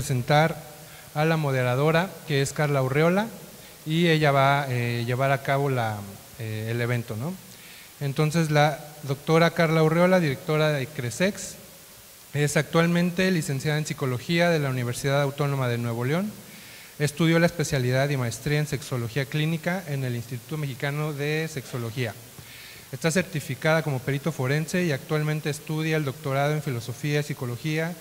presentar a la moderadora, que es Carla Urreola, y ella va a llevar a cabo el evento, ¿no? Entonces, la doctora Carla Urreola, directora de CRESEX, es actualmente licenciada en Psicología de la Universidad Autónoma de Nuevo León. Estudió la especialidad y maestría en Sexología Clínica en el Instituto Mexicano de Sexología. Está certificada como perito forense y actualmente estudia el doctorado en Filosofía y Psicología,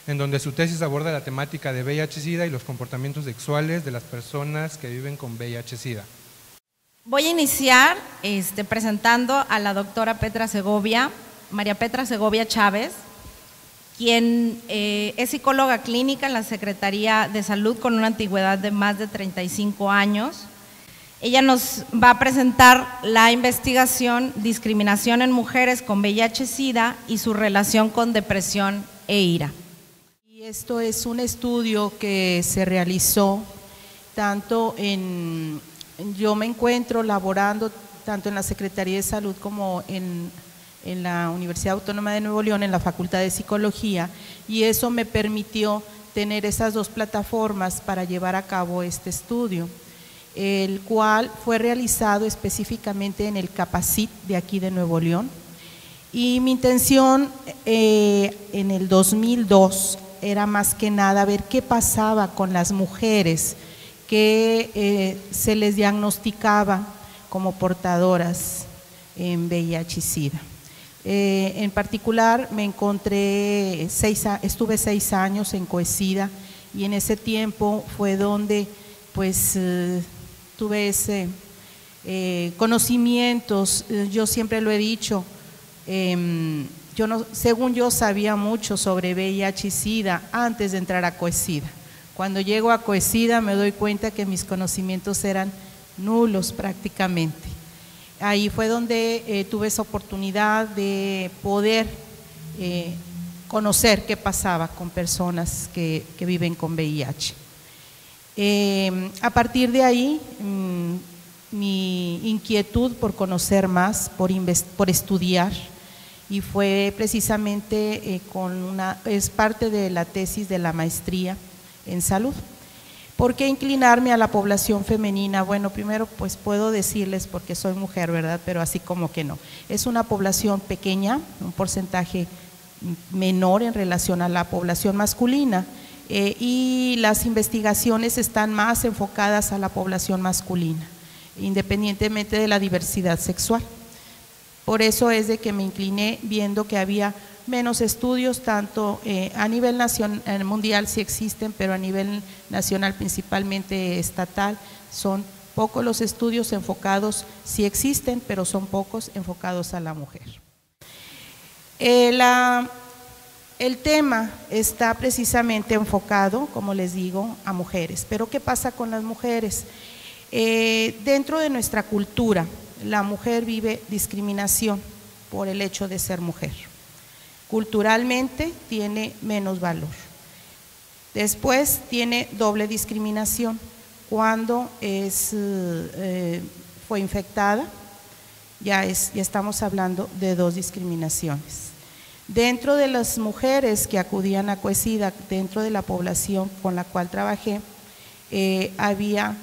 en donde su tesis aborda la temática de VIH-Sida y los comportamientos sexuales de las personas que viven con VIH-Sida. Voy a iniciar presentando a la doctora Petra Segovia, María Petra Segovia Chávez, quien es psicóloga clínica en la Secretaría de Salud con una antigüedad de más de 35 años. Ella nos va a presentar la investigación Discriminación en mujeres con VIH-Sida y su relación con depresión e ira. Y esto es un estudio que se realizó tanto yo me encuentro laborando tanto en la Secretaría de Salud como en la Universidad Autónoma de Nuevo León, en la Facultad de Psicología, y eso me permitió tener esas dos plataformas para llevar a cabo este estudio, el cual fue realizado específicamente en el Capacit de aquí de Nuevo León. Y mi intención en el 2002 era más que nada ver qué pasaba con las mujeres que se les diagnosticaba como portadoras en VIH-Sida. En particular me encontré, estuve 6 años en Coesida, y en ese tiempo fue donde pues tuve ese conocimientos. Yo siempre lo he dicho, según yo sabía mucho sobre VIH y SIDA antes de entrar a Coesida. Cuando llego a Coesida me doy cuenta que mis conocimientos eran nulos prácticamente. Ahí fue donde tuve esa oportunidad de poder conocer qué pasaba con personas que viven con VIH. A partir de ahí, mi inquietud por conocer más, por estudiar, y fue precisamente es parte de la tesis de la maestría en salud. ¿Por qué inclinarme a la población femenina? Bueno, primero pues puedo decirles porque soy mujer, ¿verdad? Pero así como que no. Es una población pequeña, un porcentaje menor en relación a la población masculina, y las investigaciones están más enfocadas a la población masculina, independientemente de la diversidad sexual. Por eso es de que me incliné viendo que había menos estudios, tanto a nivel nacional, mundial sí existen, pero a nivel nacional, principalmente estatal, son pocos los estudios enfocados, sí existen, pero son pocos enfocados a la mujer. El tema está precisamente enfocado, como les digo, a mujeres. Pero ¿qué pasa con las mujeres? Dentro de nuestra cultura, la mujer vive discriminación por el hecho de ser mujer. Culturalmente tiene menos valor. Después tiene doble discriminación cuando fue infectada, ya estamos hablando de 2 discriminaciones. Dentro de las mujeres que acudían a Coesida, dentro de la población con la cual trabajé, había,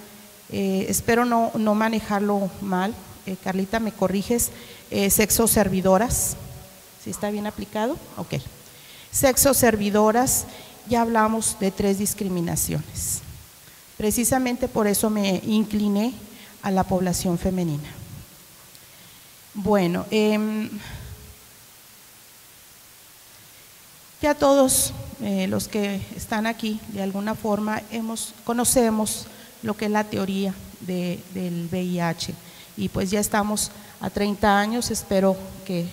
espero no manejarlo mal, Carlita, ¿me corriges? Sexo servidoras. ¿Sí está bien aplicado? Ok. Sexo servidoras, ya hablamos de 3 discriminaciones. Precisamente por eso me incliné a la población femenina. Bueno, ya todos los que están aquí, de alguna forma, conocemos lo que es la teoría del VIH, y pues ya estamos a 30 años, espero que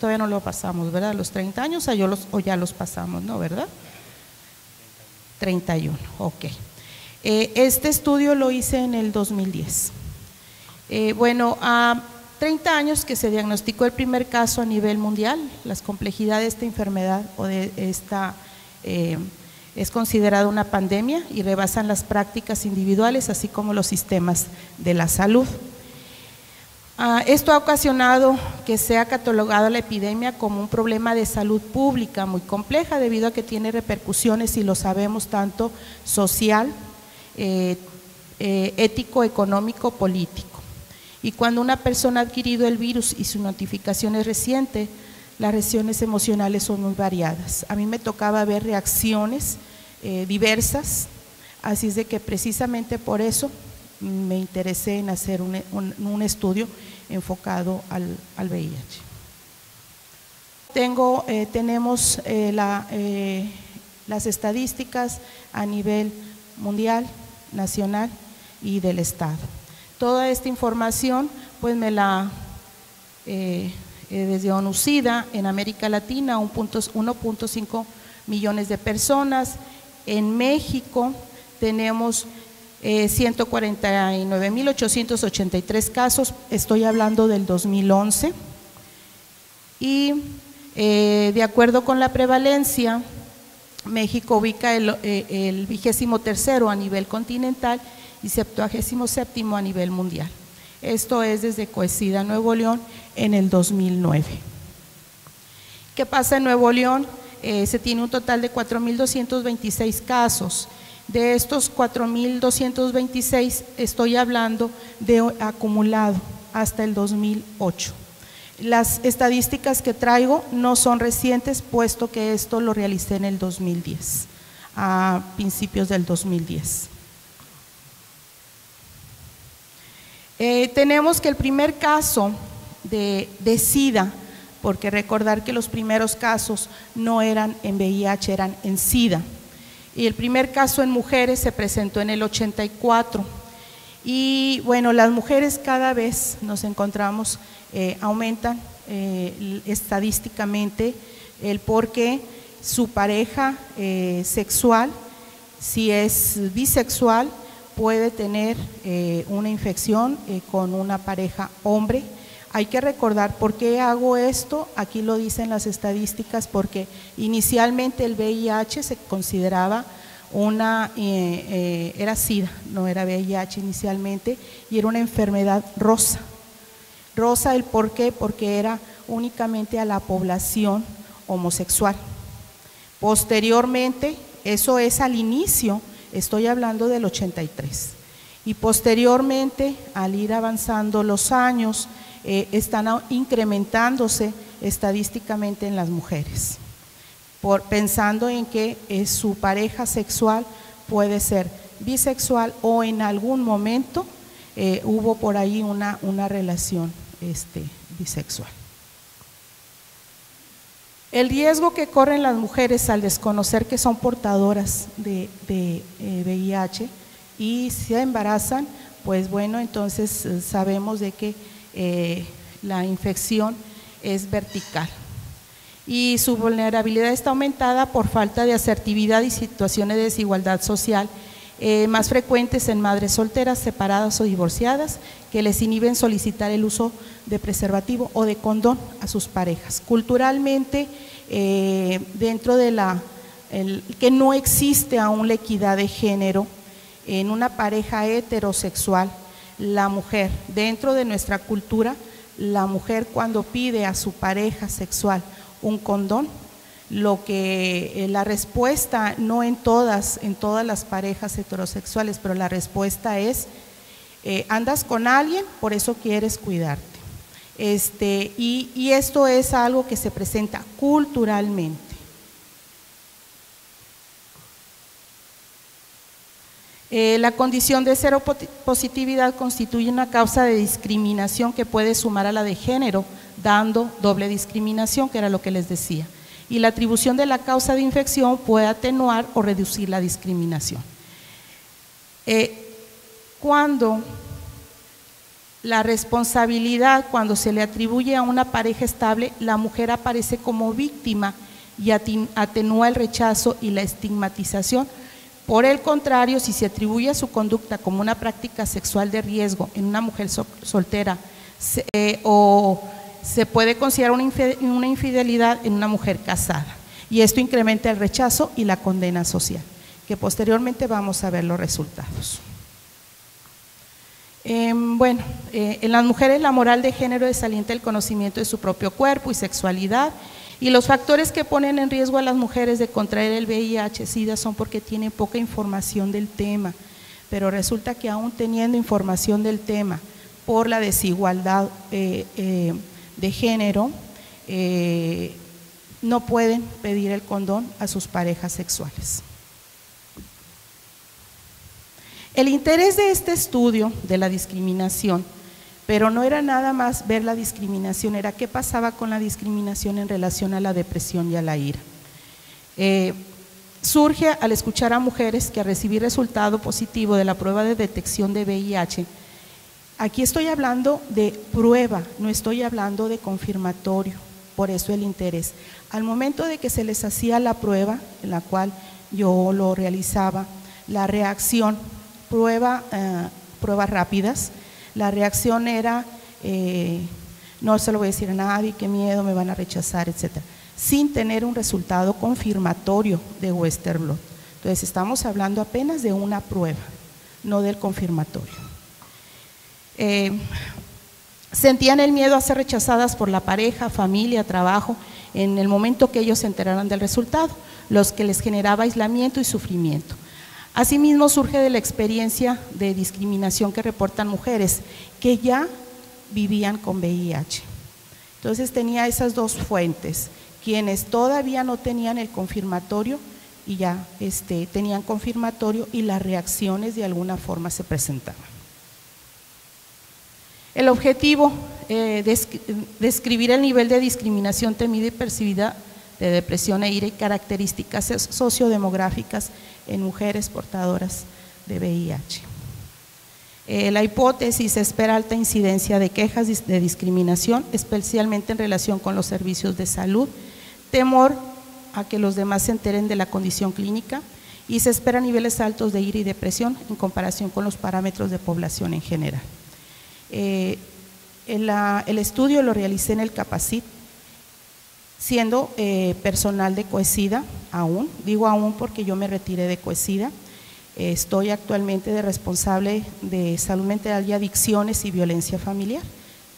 todavía no lo pasamos, ¿verdad? Los 30 años o ya los pasamos, ¿no? ¿Verdad? 31, ok. Este estudio lo hice en el 2010. Bueno, a 30 años que se diagnosticó el primer caso a nivel mundial, las complejidades de esta enfermedad es considerada una pandemia y rebasan las prácticas individuales, así como los sistemas de la salud. Esto ha ocasionado que sea catalogada la epidemia como un problema de salud pública muy compleja, debido a que tiene repercusiones, y lo sabemos, tanto social, ético, económico, político. Y cuando una persona ha adquirido el virus y su notificación es reciente, las reacciones emocionales son muy variadas. A mí me tocaba ver reacciones diversas, así es de que precisamente por eso me interesé en hacer un estudio enfocado al VIH. Tenemos las estadísticas a nivel mundial, nacional y del estado. Toda esta información pues me la desde ONU-SIDA, en América Latina 1.5 millones de personas. En México tenemos 149.883 casos, estoy hablando del 2011, y de acuerdo con la prevalencia, México ubica el 23º a nivel continental y 77º a nivel mundial. Esto es desde COESIDA Nuevo León en el 2009. ¿Qué pasa en Nuevo León? Se tiene un total de 4.226 casos. De estos 4.226 estoy hablando de acumulado hasta el 2008. Las estadísticas que traigo no son recientes, puesto que esto lo realicé en el 2010, a principios del 2010. Tenemos que el primer caso de SIDA, porque recordar que los primeros casos no eran en VIH, eran en SIDA. Y el primer caso en mujeres se presentó en el 84. Y bueno, las mujeres cada vez nos encontramos, aumentan estadísticamente el porque su pareja sexual, si es bisexual, puede tener una infección con una pareja hombre. Hay que recordar por qué hago esto, aquí lo dicen las estadísticas, porque inicialmente el VIH se consideraba era SIDA, no era VIH inicialmente, y era una enfermedad rosa. Rosa, ¿el por qué? Porque era únicamente a la población homosexual. Posteriormente, eso es al inicio, estoy hablando del 83, y posteriormente, al ir avanzando los años, están incrementándose estadísticamente en las mujeres, pensando en que su pareja sexual puede ser bisexual o en algún momento hubo por ahí una relación bisexual. El riesgo que corren las mujeres al desconocer que son portadoras de VIH y se embarazan, pues bueno, entonces sabemos de que la infección es vertical y su vulnerabilidad está aumentada por falta de asertividad y situaciones de desigualdad social más frecuentes en madres solteras, separadas o divorciadas, que les inhiben solicitar el uso de preservativo o de condón a sus parejas. Culturalmente, dentro de que no existe aún la equidad de género en una pareja heterosexual, la mujer, dentro de nuestra cultura, la mujer cuando pide a su pareja sexual un condón, la respuesta, no en todas las parejas heterosexuales, pero la respuesta es, andas con alguien, por eso quieres cuidarte. Y esto es algo que se presenta culturalmente. La condición de seropositividad constituye una causa de discriminación que puede sumar a la de género, dando doble discriminación, que era lo que les decía. Y la atribución de la causa de infección puede atenuar o reducir la discriminación. Cuando la responsabilidad, cuando se le atribuye a una pareja estable, la mujer aparece como víctima y atenúa el rechazo y la estigmatización. Por el contrario, si se atribuye a su conducta como una práctica sexual de riesgo en una mujer soltera o se puede considerar una infidelidad en una mujer casada, y esto incrementa el rechazo y la condena social, que posteriormente vamos a ver los resultados. En las mujeres la moral de género desalienta el conocimiento de su propio cuerpo y sexualidad, y los factores que ponen en riesgo a las mujeres de contraer el VIH-Sida son porque tienen poca información del tema, pero resulta que aún teniendo información del tema por la desigualdad de género, no pueden pedir el condón a sus parejas sexuales. El interés de este estudio de la discriminación, pero no era nada más ver la discriminación, era qué pasaba con la discriminación en relación a la depresión y a la ira. Surge al escuchar a mujeres que al recibir resultado positivo de la prueba de detección de VIH, aquí estoy hablando de prueba, no estoy hablando de confirmatorio, por eso el interés. Al momento de que se les hacía la prueba, en la cual yo lo realizaba, la reacción, pruebas rápidas, la reacción era, no se lo voy a decir a nadie, qué miedo, me van a rechazar, etcétera, sin tener un resultado confirmatorio de Western blot. Entonces estamos hablando apenas de una prueba, no del confirmatorio. Sentían el miedo a ser rechazadas por la pareja, familia, trabajo, en el momento que ellos se enteraran del resultado, los que les generaba aislamiento y sufrimiento. Asimismo surge de la experiencia de discriminación que reportan mujeres que ya vivían con VIH. Entonces tenía esas dos fuentes, quienes todavía no tenían el confirmatorio y ya tenían confirmatorio y las reacciones de alguna forma se presentaban. El objetivo describir el nivel de discriminación temida y percibida de depresión e ira y características sociodemográficas en mujeres portadoras de VIH. La hipótesis espera alta incidencia de quejas de discriminación, especialmente en relación con los servicios de salud, temor a que los demás se enteren de la condición clínica y se espera niveles altos de ira y depresión en comparación con los parámetros de población en general. El estudio lo realicé en el Capacit, siendo personal de Coesida aún, digo aún porque yo me retiré de Coesida, estoy actualmente de responsable de salud mental y adicciones y violencia familiar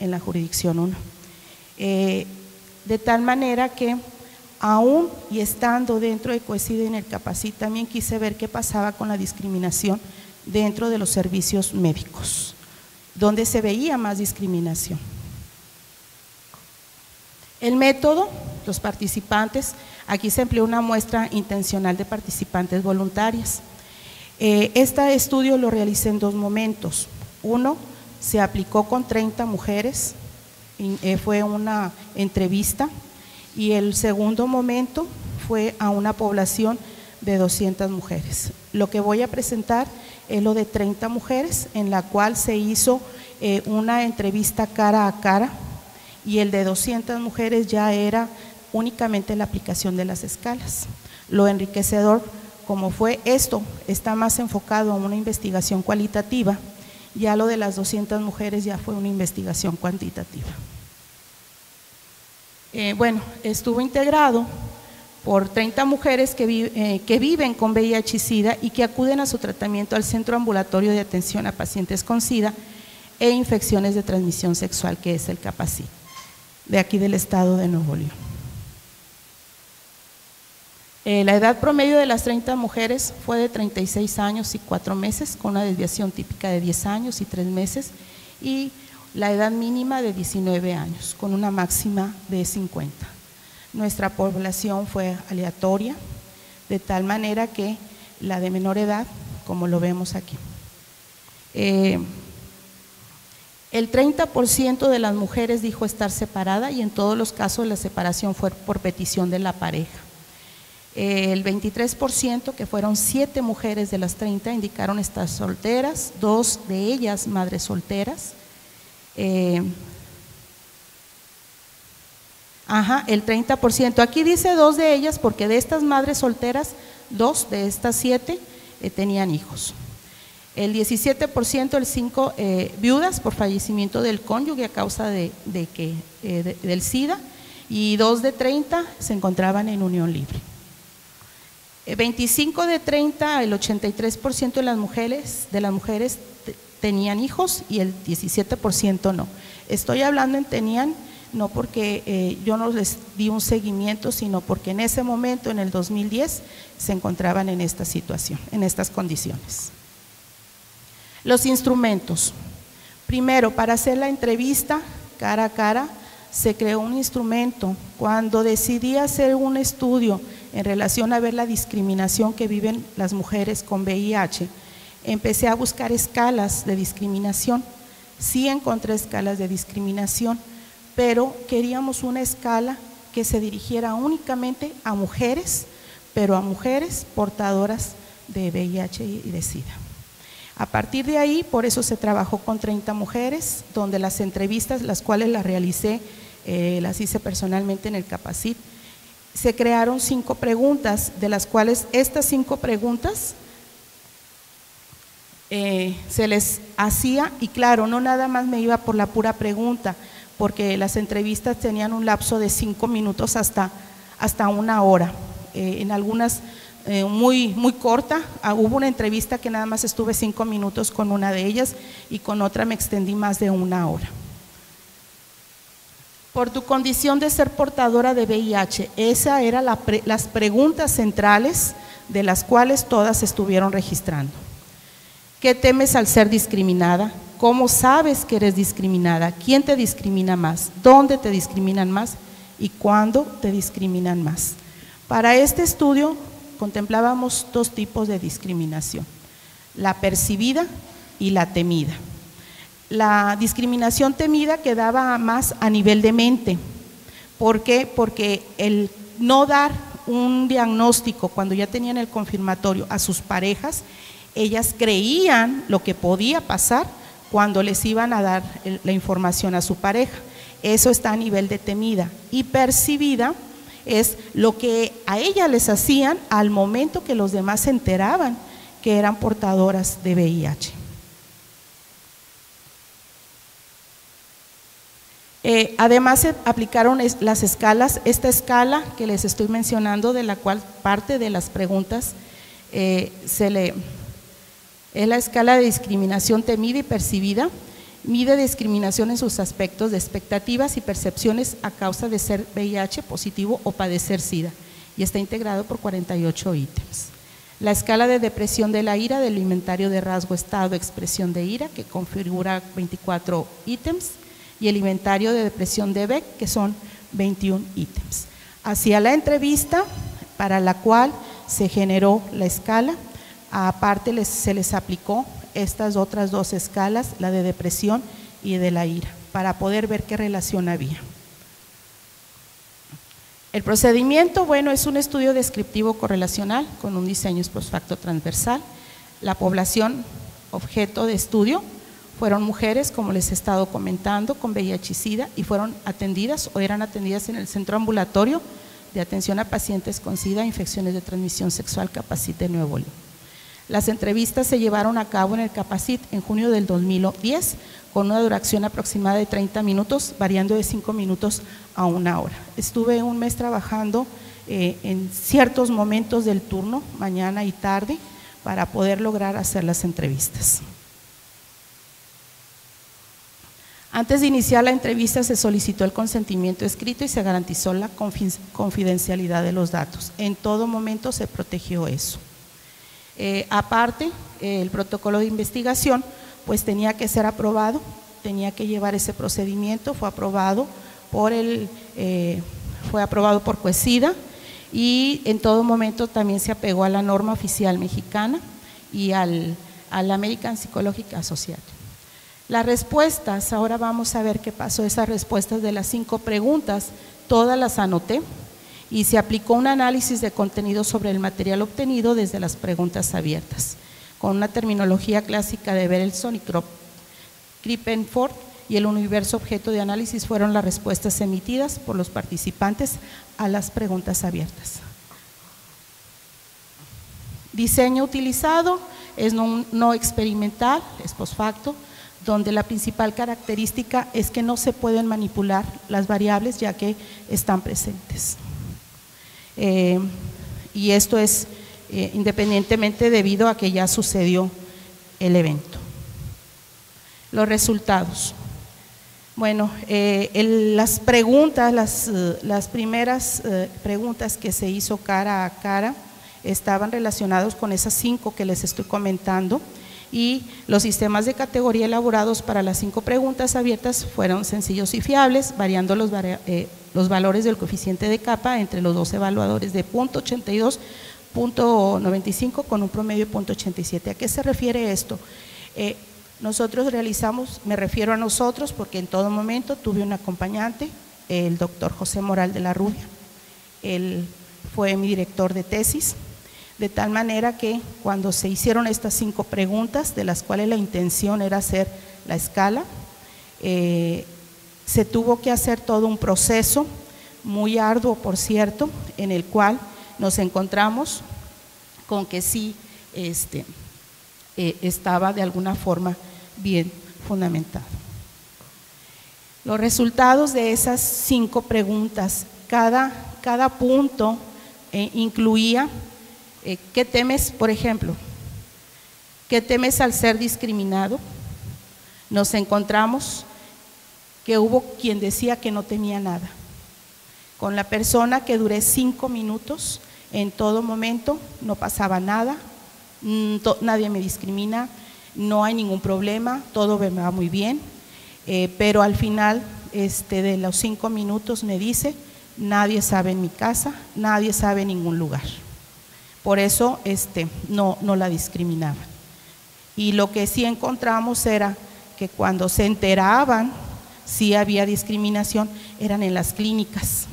en la jurisdicción 1. De tal manera que aún y estando dentro de Coesida y en el Capacit también quise ver qué pasaba con la discriminación dentro de los servicios médicos, donde se veía más discriminación. El método, los participantes, aquí se empleó una muestra intencional de participantes voluntarias. Este estudio lo realicé en dos momentos. Uno, se aplicó con 30 mujeres, fue una entrevista, y el segundo momento fue a una población de 200 mujeres. Lo que voy a presentar es lo de 30 mujeres, en la cual se hizo una entrevista cara a cara, y el de 200 mujeres ya era únicamente la aplicación de las escalas. Lo enriquecedor, como fue esto, está más enfocado a una investigación cualitativa, ya lo de las 200 mujeres ya fue una investigación cuantitativa. Estuvo integrado por 30 mujeres que viven con VIH y SIDA y que acuden a su tratamiento al Centro Ambulatorio de Atención a Pacientes con SIDA e Infecciones de Transmisión Sexual, que es el Capacit, de aquí del estado de Nuevo León. La edad promedio de las 30 mujeres fue de 36 años y 4 meses, con una desviación típica de 10 años y 3 meses, y la edad mínima de 19 años, con una máxima de 50. Nuestra población fue aleatoria, de tal manera que la de menor edad, como lo vemos aquí. El 30% de las mujeres dijo estar separada, y en todos los casos la separación fue por petición de la pareja. El 23%, que fueron 7 mujeres de las 30, indicaron estar solteras, 2 de ellas madres solteras. El 30%, aquí dice 2 de ellas porque de estas madres solteras, 2 de estas 7 tenían hijos. El 17%, 5 viudas por fallecimiento del cónyuge a causa del SIDA, y 2 de 30 se encontraban en unión libre. 25 de 30, el 83% de las mujeres tenían hijos y el 17% no. Estoy hablando en tenían, no porque yo no les di un seguimiento, sino porque en ese momento, en el 2010, se encontraban en esta situación, en estas condiciones. Los instrumentos. Primero, para hacer la entrevista cara a cara, se creó un instrumento. Cuando decidí hacer un estudio en relación a ver la discriminación que viven las mujeres con VIH, empecé a buscar escalas de discriminación. Sí encontré escalas de discriminación, pero queríamos una escala que se dirigiera únicamente a mujeres, pero a mujeres portadoras de VIH y de SIDA. A partir de ahí, por eso se trabajó con 30 mujeres, donde las entrevistas, las cuales las realicé, las hice personalmente en el Capacit. Se crearon 5 preguntas, de las cuales estas 5 preguntas se les hacía, y claro, no nada más me iba por la pura pregunta, porque las entrevistas tenían un lapso de 5 minutos hasta 1 hora, en algunas muy corta. Hubo una entrevista que nada más estuve 5 minutos con una de ellas y con otra me extendí más de 1 hora. Por tu condición de ser portadora de VIH, esas eran las preguntas centrales de las cuales todas estuvieron registrando. ¿Qué temes al ser discriminada? ¿Cómo sabes que eres discriminada? ¿Quién te discrimina más? ¿Dónde te discriminan más? ¿Y cuándo te discriminan más? Para este estudio contemplábamos 2 tipos de discriminación, la percibida y la temida. La discriminación temida quedaba más a nivel de mente. ¿Por qué? Porque el no dar un diagnóstico cuando ya tenían el confirmatorio a sus parejas, ellas creían lo que podía pasar cuando les iban a dar la información a su pareja. Eso está a nivel de temida. Y percibida es lo que a ella les hacían al momento que los demás se enteraban que eran portadoras de VIH. Además se aplicaron las escalas, esta escala que les estoy mencionando, de la cual parte de las preguntas es la escala de discriminación temida y percibida. Mide discriminación en sus aspectos de expectativas y percepciones a causa de ser VIH positivo o padecer SIDA, y está integrado por 48 ítems. La escala de depresión de la ira del inventario de rasgo, estado, expresión de ira, que configura 24 ítems, y el inventario de depresión de Beck, que son 21 ítems. Hacia la entrevista para la cual se generó la escala, aparte se les aplicó estas otras 2 escalas, la de depresión y de la ira, para poder ver qué relación había. El procedimiento, bueno, es un estudio descriptivo correlacional con un diseño post facto transversal. La población objeto de estudio fueron mujeres, como les he estado comentando, con VIH y SIDA, y fueron atendidas o eran atendidas en el Centro Ambulatorio de Atención a Pacientes con SIDA e Infecciones de Transmisión Sexual Capacit de Nuevo León. Las entrevistas se llevaron a cabo en el Capacit en junio del 2010, con una duración aproximada de 30 minutos, variando de 5 minutos a 1 hora. Estuve un mes trabajando en ciertos momentos del turno, mañana y tarde, para poder lograr hacer las entrevistas. Antes de iniciar la entrevista se solicitó el consentimiento escrito y se garantizó la confidencialidad de los datos. En todo momento se protegió eso. Aparte, el protocolo de investigación pues tenía que ser aprobado, tenía que llevar ese procedimiento, fue aprobado por COESIDA, y en todo momento también se apegó a la norma oficial mexicana y al American Psychological Association. Las respuestas, ahora vamos a ver qué pasó. Esas respuestas de las 5 preguntas, todas las anoté, y se aplicó un análisis de contenido sobre el material obtenido desde las preguntas abiertas, con una terminología clásica de Berelson y Krippenford, y el universo objeto de análisis fueron las respuestas emitidas por los participantes a las preguntas abiertas. Diseño utilizado es no experimental, es post facto, donde la principal característica es que no se pueden manipular las variables ya que están presentes. Y esto es independientemente debido a que ya sucedió el evento. Los resultados. Bueno, las preguntas, las primeras preguntas que se hizo cara a cara estaban relacionados con esas 5 que les estoy comentando, y los sistemas de categoría elaborados para las 5 preguntas abiertas fueron sencillos y fiables, variando los valores del coeficiente de capa entre los 2 evaluadores de 0.82, 0.95 con un promedio de 0.87. ¿A qué se refiere esto? Nosotros realizamos, me refiero a nosotros porque en todo momento tuve un acompañante, el doctor José Moral de la Rubia. Él fue mi director de tesis, de tal manera que cuando se hicieron estas 5 preguntas, de las cuales la intención era hacer la escala, se tuvo que hacer todo un proceso muy arduo, por cierto, en el cual nos encontramos con que sí estaba de alguna forma bien fundamentado. Los resultados de esas 5 preguntas, cada punto incluía ¿qué temes, por ejemplo? ¿Qué temes al ser discriminado? Nos encontramos que hubo quien decía que no temía nada. Con la persona que duré 5 minutos, en todo momento no pasaba nada, nadie me discrimina, no hay ningún problema, todo me va muy bien, pero al final de los 5 minutos me dice, nadie sabe en mi casa, nadie sabe en ningún lugar. Por eso no la discriminaban. Y lo que sí encontramos era que cuando se enteraban si había discriminación, eran en las clínicas.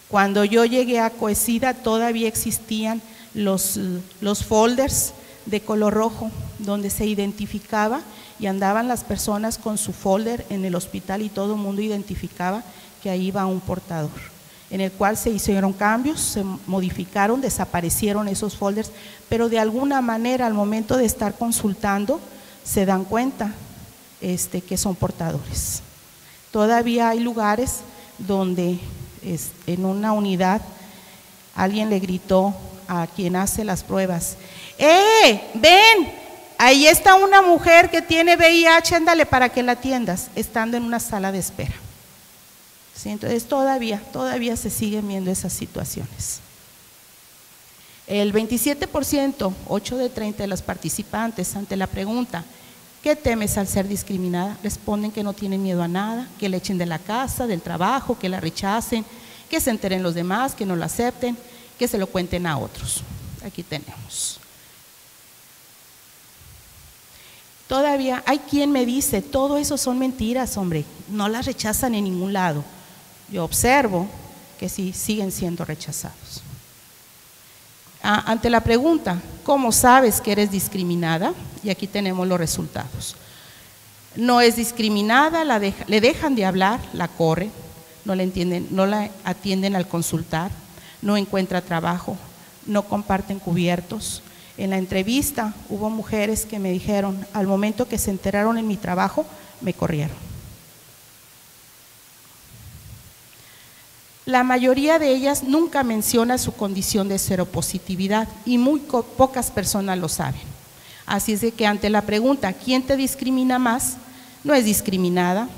Cuando yo llegué a Coesida todavía existían los folders de color rojo donde se identificaba y andaban las personas con su folder en el hospital y todo el mundo identificaba que ahí iba un portador, en el cual se hicieron cambios, se modificaron, desaparecieron esos folders, pero de alguna manera al momento de estar consultando se dan cuenta que son portadores. Todavía hay lugares donde en una unidad alguien le gritó a quien hace las pruebas, ven, ahí está una mujer que tiene VIH, ándale para que la atiendas, estando en una sala de espera. ¿Sí? Entonces todavía se siguen viendo esas situaciones. El 27%, 8 de 30 de los participantes ante la pregunta, ¿qué temes al ser discriminada? Responden que no tienen miedo a nada, que le echen de la casa, del trabajo, que la rechacen, que se enteren los demás, que no la acepten, que se lo cuenten a otros. Aquí tenemos. Todavía hay quien me dice, todo eso son mentiras, hombre, no las rechazan en ningún lado. Yo observo que sí siguen siendo rechazados. Ante la pregunta, ¿cómo sabes que eres discriminada? Y aquí tenemos los resultados. No es discriminada, le dejan de hablar, la corren, no la atienden al consultar, no encuentra trabajo, no comparten cubiertos. En la entrevista hubo mujeres que me dijeron, al momento que se enteraron en mi trabajo, me corrieron. La mayoría de ellas nunca menciona su condición de seropositividad y muy pocas personas lo saben. Así es de que ante la pregunta, ¿quién te discrimina más? No es discriminada.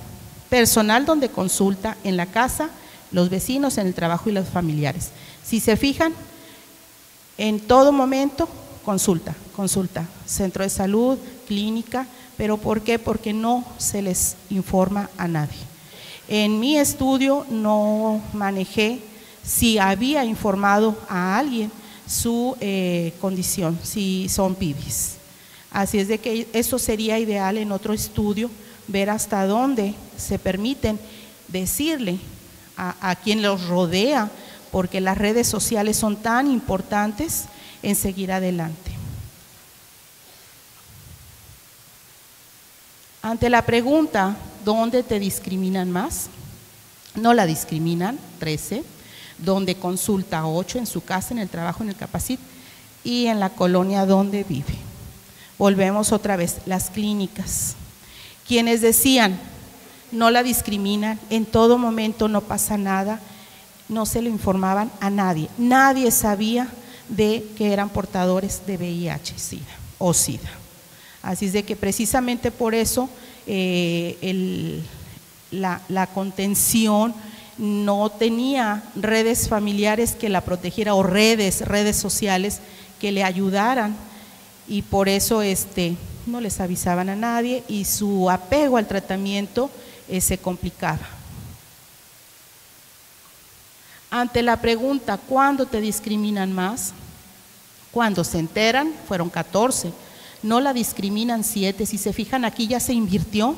Personal donde consulta, en la casa, los vecinos, en el trabajo y los familiares. Si se fijan, en todo momento, consulta, centro de salud, clínica, pero ¿por qué? Porque no se les informa a nadie. En mi estudio no manejé si había informado a alguien su condición, si son PIBIS. Así es de que eso sería ideal en otro estudio, ver hasta dónde se permiten decirle a quien los rodea, porque las redes sociales son tan importantes en seguir adelante. Ante la pregunta, ¿dónde te discriminan más? No la discriminan, 13, donde consulta 8, en su casa, en el trabajo, en el Capacit y en la colonia donde vive. Volvemos otra vez, las clínicas. Quienes decían, no la discriminan, en todo momento no pasa nada, no se le informaban a nadie. Nadie sabía de que eran portadores de VIH, SIDA o SIDA. Así es de que precisamente por eso la contención, no tenía redes familiares que la protegieran o redes sociales que le ayudaran, y por eso no les avisaban a nadie y su apego al tratamiento se complicaba. Ante la pregunta, ¿cuándo te discriminan más? Cuando se enteran, fueron 14, no la discriminan 7, si se fijan aquí ya se invirtió,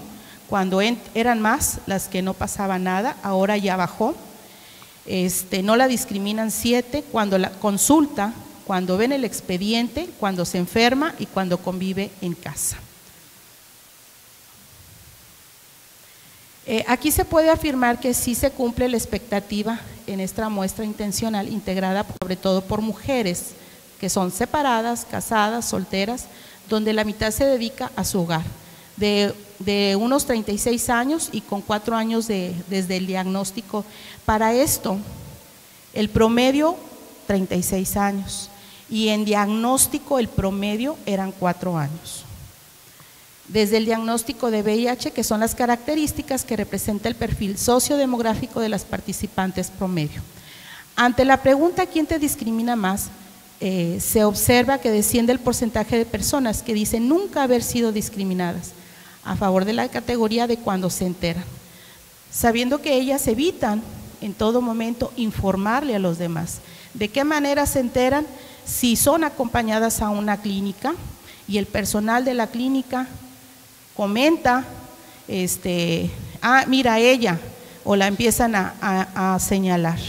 cuando eran más las que no pasaba nada, ahora ya bajó. No la discriminan 7, cuando la consulta, cuando ven el expediente, cuando se enferma y cuando convive en casa. Aquí se puede afirmar que sí se cumple la expectativa en esta muestra intencional integrada sobre todo por mujeres que son separadas, casadas, solteras, donde la mitad se dedica a su hogar, de unos 36 años y con 4 años desde el diagnóstico. Para esto, el promedio 36 años y en diagnóstico el promedio eran 4 años. Desde el diagnóstico de VIH, que son las características que representa el perfil sociodemográfico de las participantes promedio. Ante la pregunta ¿quién te discrimina más?, se observa que desciende el porcentaje de personas que dicen nunca haber sido discriminadas, a favor de la categoría de cuando se enteran, sabiendo que ellas evitan en todo momento informarle a los demás. ¿De qué manera se enteran? Si son acompañadas a una clínica y el personal de la clínica comenta, mira ella, o la empiezan a señalar,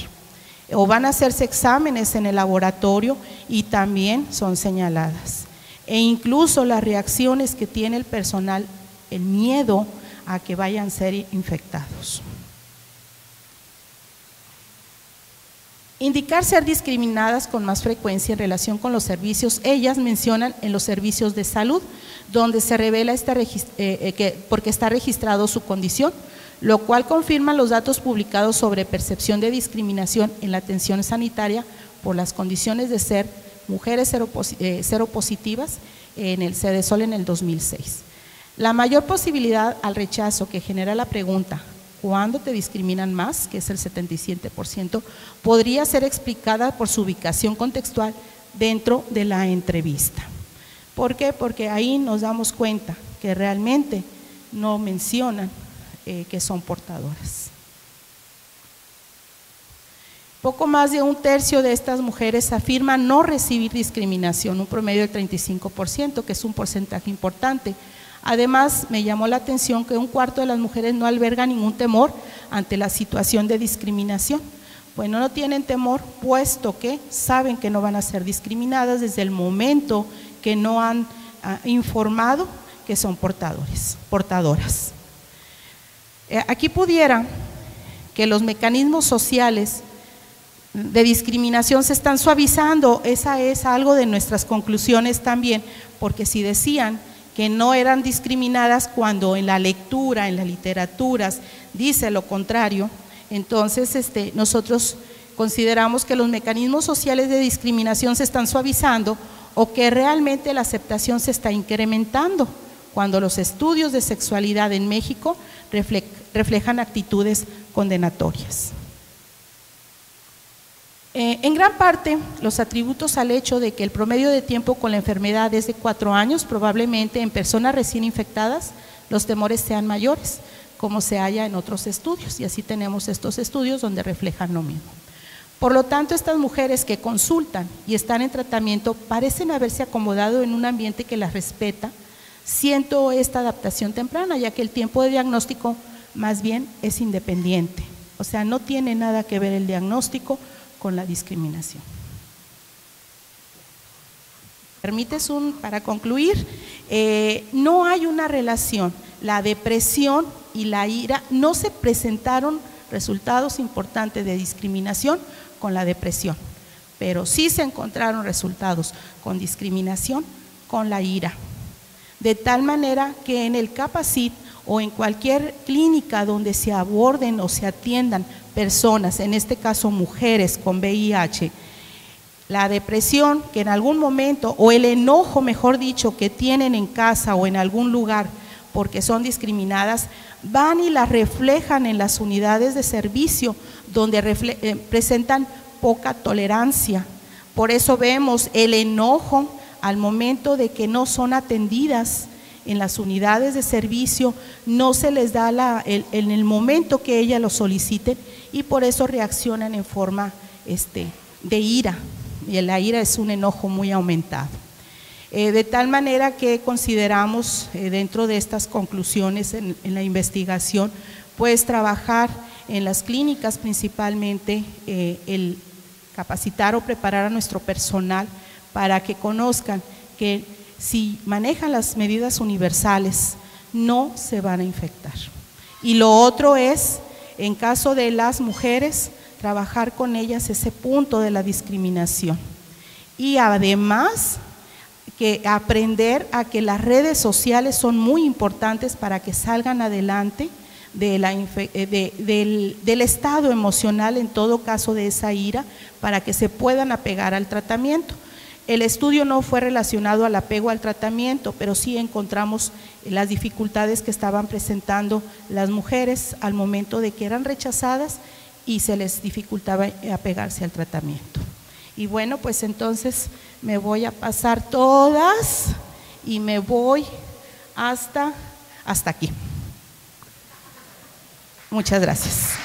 o van a hacerse exámenes en el laboratorio y también son señaladas, e incluso las reacciones que tiene el personal, el miedo a que vayan a ser infectados. Indicar ser discriminadas con más frecuencia en relación con los servicios, ellas mencionan en los servicios de salud, donde se revela porque está registrado su condición, lo cual confirma los datos publicados sobre percepción de discriminación en la atención sanitaria por las condiciones de ser mujeres seropositivas en el CEDESOL en el 2006. La mayor posibilidad al rechazo que genera la pregunta ¿cuándo te discriminan más?, que es el 77%, podría ser explicada por su ubicación contextual dentro de la entrevista. ¿Por qué? Porque ahí nos damos cuenta que realmente no mencionan que son portadoras. Poco más de 1/3 de estas mujeres afirman no recibir discriminación, un promedio del 35%, que es un porcentaje importante. Además, me llamó la atención que 1/4 de las mujeres no albergan ningún temor ante la situación de discriminación. Bueno, no tienen temor, puesto que saben que no van a ser discriminadas desde el momento que no han informado que son portadoras. Aquí pudiera que los mecanismos sociales de discriminación se están suavizando, esa es algo de nuestras conclusiones también, porque si decían que no eran discriminadas cuando en la lectura, en las literaturas dice lo contrario, entonces nosotros consideramos que los mecanismos sociales de discriminación se están suavizando o que realmente la aceptación se está incrementando cuando los estudios de sexualidad en México reflejan actitudes condenatorias. En gran parte, los atributos al hecho de que el promedio de tiempo con la enfermedad es de 4 años, probablemente en personas recién infectadas los temores sean mayores, como se halla en otros estudios, y así tenemos estos estudios donde reflejan lo mismo. Por lo tanto, estas mujeres que consultan y están en tratamiento parecen haberse acomodado en un ambiente que las respeta. Siento esta adaptación temprana, ya que el tiempo de diagnóstico más bien es independiente, o sea, no tiene nada que ver el diagnóstico con la discriminación. Para concluir, no hay una relación, la depresión y la ira, no se presentaron resultados importantes de discriminación con la depresión, pero sí se encontraron resultados con discriminación con la ira, de tal manera que en el Capacit o en cualquier clínica donde se aborden o se atiendan personas, en este caso mujeres con VIH, la depresión que en algún momento, o el enojo mejor dicho, que tienen en casa o en algún lugar porque son discriminadas, van y las reflejan en las unidades de servicio, donde presentan poca tolerancia. Por eso vemos el enojo al momento de que no son atendidas en las unidades de servicio, no se les da en el momento que ellas lo soliciten, y por eso reaccionan en forma de ira, y la ira es un enojo muy aumentado. De tal manera que consideramos dentro de estas conclusiones en la investigación, pues trabajar en las clínicas principalmente, el capacitar o preparar a nuestro personal para que conozcan que si manejan las medidas universales no se van a infectar. Y lo otro es, en caso de las mujeres, trabajar con ellas ese punto de la discriminación. Y además, que aprender a que las redes sociales son muy importantes para que salgan adelante del estado emocional, en todo caso de esa ira, para que se puedan apegar al tratamiento. El estudio no fue relacionado al apego al tratamiento, pero sí encontramos las dificultades que estaban presentando las mujeres al momento de que eran rechazadas y se les dificultaba apegarse al tratamiento. Y bueno, pues entonces me voy a pasar todas y me voy hasta aquí. Muchas gracias.